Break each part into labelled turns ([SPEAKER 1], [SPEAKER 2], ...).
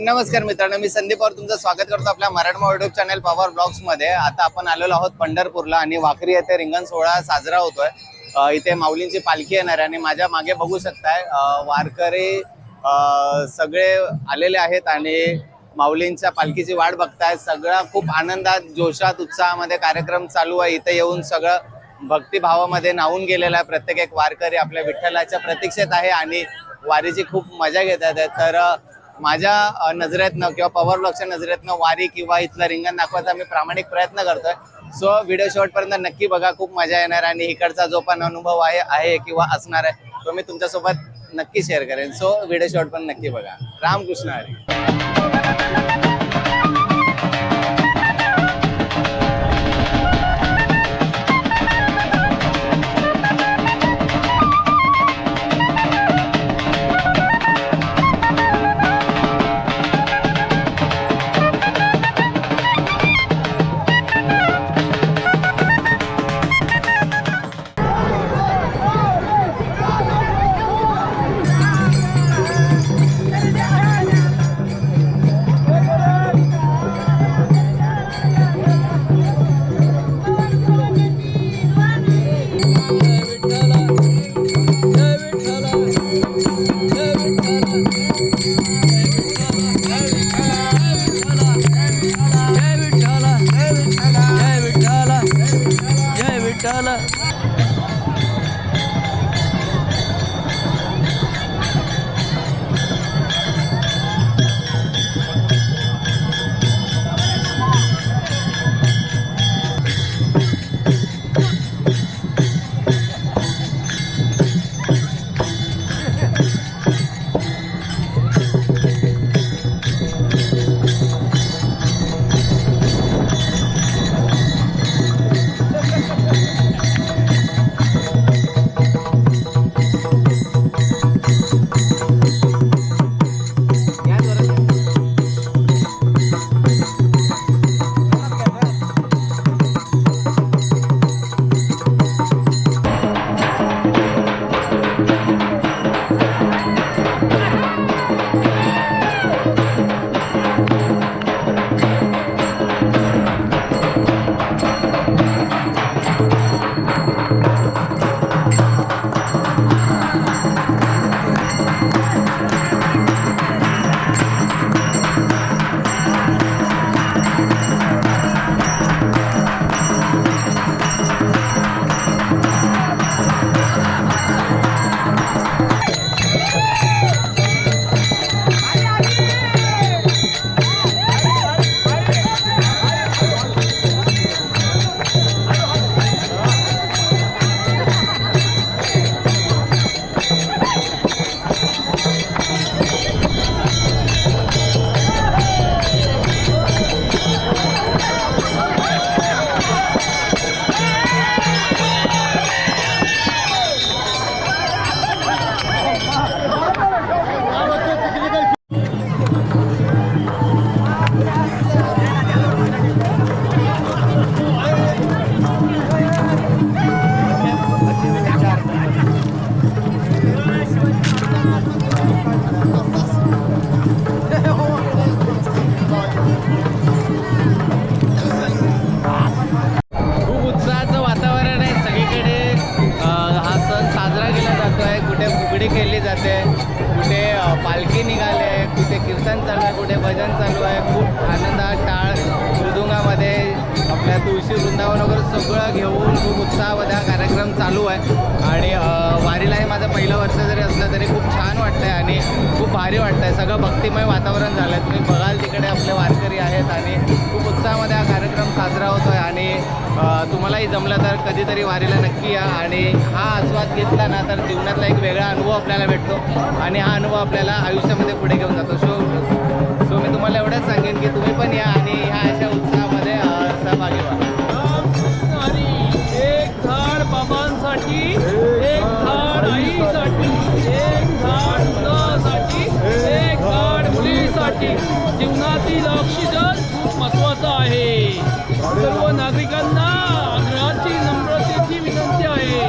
[SPEAKER 1] नमस्कार मित्रांनो, मी संदीप और तुमचं स्वागत करतो आपल्या मराठमोळा युट्यूब चॅनल पॉवर ब्लॉग्स मध्ये। आता आपण आलेलो आहोत पंढरपूरला आणि वाखरी येथे रिंगण सोहळा साजरा होतोय। इथे माऊलींची पालखी येणार आहे आणि माझ्या मागे बघू शकताय वारकरी सगळे आलेले आहेत आणि माऊलींच्या पालखीची वाट बघताय। सगळा खूप आनंदात जोशात उत्साहामध्ये कार्यक्रम चालू आहे। इथे येऊन सगळं भक्तिभावामध्ये नावून गेलेला आहे। प्रत्येक एक वारकरी आपल्या विठ्ठलाच्या प्रतीक्षेत आहे आणि वारीची खूप मजा घेतात। तर माझ्या नजरेतनं किंवा पॉवर ब्लॉगच्या नजरेतनं वारी किंवा इथलं रिंगण दाखवायचा मी प्रामाणिक प्रयत्न करतोय। सो व्हिडिओ शेवटपर्यंत नक्की बघा, खूप मजा येणार आणि इकडचा जो पण अनुभव आहे किंवा असणार आहे तो मी तुमच्यासोबत नक्की शेअर करेन। सो व्हिडिओ शेवटपर्यंत नक्की बघा। रामकृष्ण हरी। कुठे पालखी निघाले, कुठे कीर्तन चालू आहे, कुठे भजन चालू आहे। खूप आनंदात टाळ मृदुंगामध्ये आपल्या तुळशी वृंदावन वगैरे सगळं घेऊन खूप उत्साहामध्ये हा कार्यक्रम चालू आहे। आणि वारीला हे माझं पहिलं वर्ष जरी असलं तरी खूप छान वाटतंय आणि खूप भारी वाटतंय। सगळं भक्तिमय वातावरण झालं आहे। तुम्ही बघाल तिकडे आपले वारकरी आहेत आणि खूप उत्साहामध्ये हा कार्यक्रम साजरा होतो आहे। आणि तुम्हालाही जमलं तर कधीतरी वारीला नक्की या आणि हा आस्वाद घेतला ना तर जीवनातला एक वेगळा अनुभव आपल्याला भेटतो आणि हा अनुभव आपल्याला आयुष्यामध्ये पुढे घेऊन जातो। सो मी तुम्हाला एवढंच सांगेन की तुम्ही पण या आणि ह्या अशा उत्साहामध्ये सहभागी व्हा।
[SPEAKER 2] एक झाड बाबांसाठी, एक झाड आईसाठी, एक झाड मुलासाठी, एक झाड मुलीसाठी। जीवनातील ऑक्सिजन खूप महत्त्वाचा आहे। सर्व नागरिकांना आग्रहाची नम्रतेची विनंती आहे।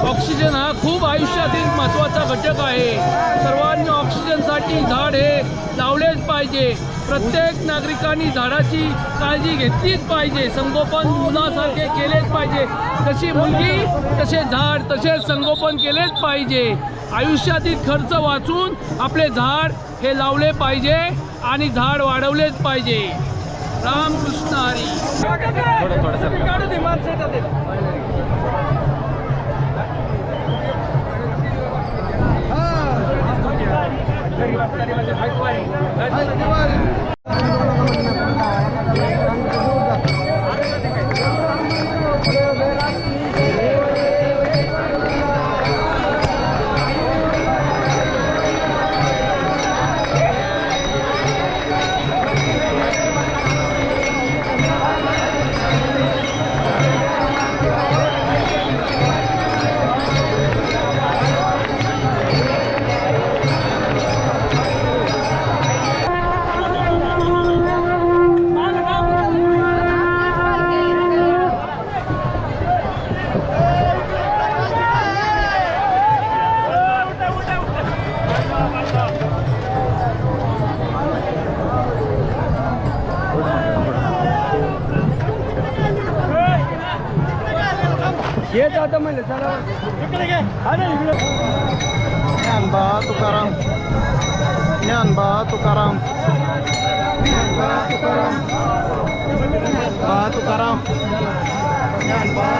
[SPEAKER 2] ऑक्सिजन हा खूप आयुष्यातील महत्त्वाचा घटक आवश्यक आहे. सर्वांनी ऑक्सिजनसाठी झाड हे लावलेच पाहिजे. प्रत्येक नागरिकांनी झाडाची काळजी घेतलीच पाहिजे. संगोपन मुलासारखे केलेच पाहिजे. जशी मुलगी तसे झाड तसे संगोपन केलेच पाहिजे. आयुष्यातील खर्च वाचून आपले झाड हे लावले पाहिजे आणि झाड वाढवलेच पाहिजे. रामकृष्ण हरी. येत आता म्हणलं चला इकडे घे.
[SPEAKER 3] ज्ञानबा तुकाराम, ज्ञानबा तुकाराम, ज्ञानबा तुकाराम, बा तुकाराम, ज्ञानबा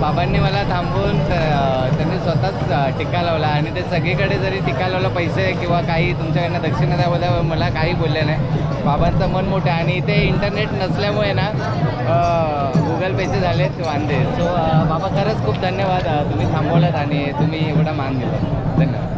[SPEAKER 1] बाबांनी मला थांबवून त्यांनी स्वतःच टिक्का लावला आणि ते सगळीकडे जरी टिक्का लावला पैसे किंवा काही तुमच्याकडनं दक्षिणा द्याबद्दल मला काही बोलले नाही. बाबांचं मन मोठं आहे आणि इथे इंटरनेट नसल्यामुळे ना गुगल पेचे झालेत वांदे. सो बाबा खरंच खूप धन्यवाद. तुम्ही थांबवलात आणि तुम्ही एवढा मान दिला. धन्यवाद.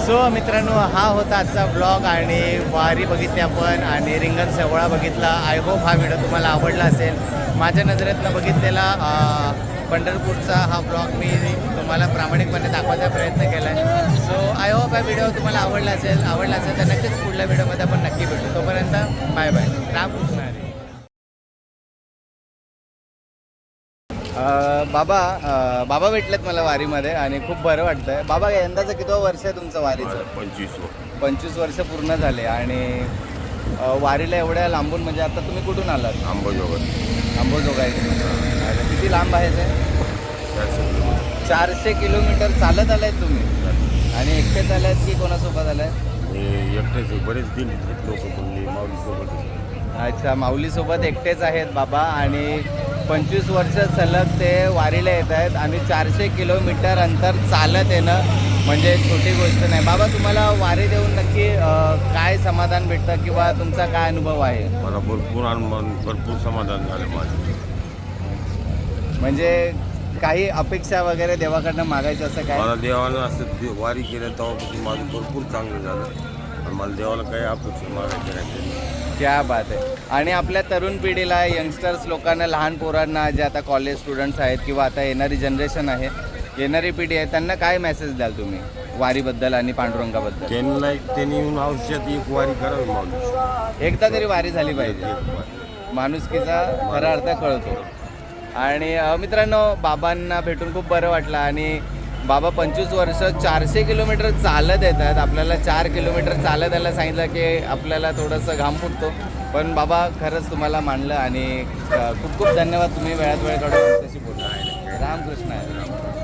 [SPEAKER 1] सो मित्रांनो, हा होता आजचा ब्लॉग आणि वारी बघितली आपण आणि रिंगण सोहळा बघितला. आय होप हा व्हिडिओ तुम्हाला आवडला असेल. माझ्या नजरेतनं बघितलेला पंढरपूरचा हा ब्लॉग मी तुम्हाला प्रामाणिकपणे दाखवायचा प्रयत्न केला आहे. सो आय होप हा व्हिडिओ तुम्हाला आवडला असेल तर नक्कीच पुढल्या व्हिडिओमध्ये आपण नक्की भेटू. तोपर्यंत बाय बाय. रामकृष्ण हरी. बाबा भेटलेत मला वारीमध्ये आणि खूप बरं वाटतंय. बाबा, यंदाचं कितवं वर्ष आहे तुमचं वारीचं? 25 वर्ष पूर्ण झाले आणि वारीला एवढ्या लांबून, म्हणजे आता तुम्ही कुठून आलात? अंबोजोगाई. किती लांब आहे ते? 400 किलोमीटर चालत आलायत तुम्ही आणि एकटेच आलायत की कोणासोबत आलाय?
[SPEAKER 4] एकटेच. बरेच दिन लोक बोलले माऊलीसोबत.
[SPEAKER 1] अच्छा, माऊलीसोबत एकटेच आहेत बाबा आणि 25 वर्ष सलग ते वारीला येत आहेत आणि 400 किलोमीटर अंतर चालत येणं म्हणजे छोटी गोष्ट नाही. बाबा, तुम्हाला वारी देऊन नक्की काय समाधान भेटतं किंवा तुमचा काय अनुभव आहे?
[SPEAKER 4] मला भरपूर समाधान झालं माझं.
[SPEAKER 1] म्हणजे काही अपेक्षा वगैरे देवाकडनं मागायचं असं काय?
[SPEAKER 4] मला देवानं असं वारी केलं तेव्हापासून माझं भरपूर चांगलं झालं आणि मला देवाला काही अपेक्षा मागायची नाही.
[SPEAKER 1] क्या बात आहे. आणि आपल्या तरुण पिढीला, यंगस्टर्स लोकांना, लहान पोरांना जे आता कॉलेज स्टुडंट्स आहेत किंवा आता येणारी जनरेशन आहे, येणारी पिढी आहे, त्यांना काय मेसेज द्याल तुम्ही वारीबद्दल आणि पांडुरंगाबद्दल?
[SPEAKER 4] त्यांनी येऊन आयुष्यात एक वारी करावी माऊली.
[SPEAKER 1] एकदा तरी वारी झाली पाहिजे. माणुसकीचा खरा अर्थ कळतो. आणि मित्रांनो, बाबांना भेटून खूप बरं वाटलं आणि बाबा 25 वर्ष 400 किलोमीटर चालत येतात. आपल्याला 4 किलोमीटर चालत यायला सांगितलं की आपल्याला थोडंसं घाम फुटतो. पण बाबा, खरंच तुम्हाला मानलं आणि खूप खूप धन्यवाद. तुम्ही वेळात वेळ काढून आमच्याशी बोलला. रामकृष्ण आहे.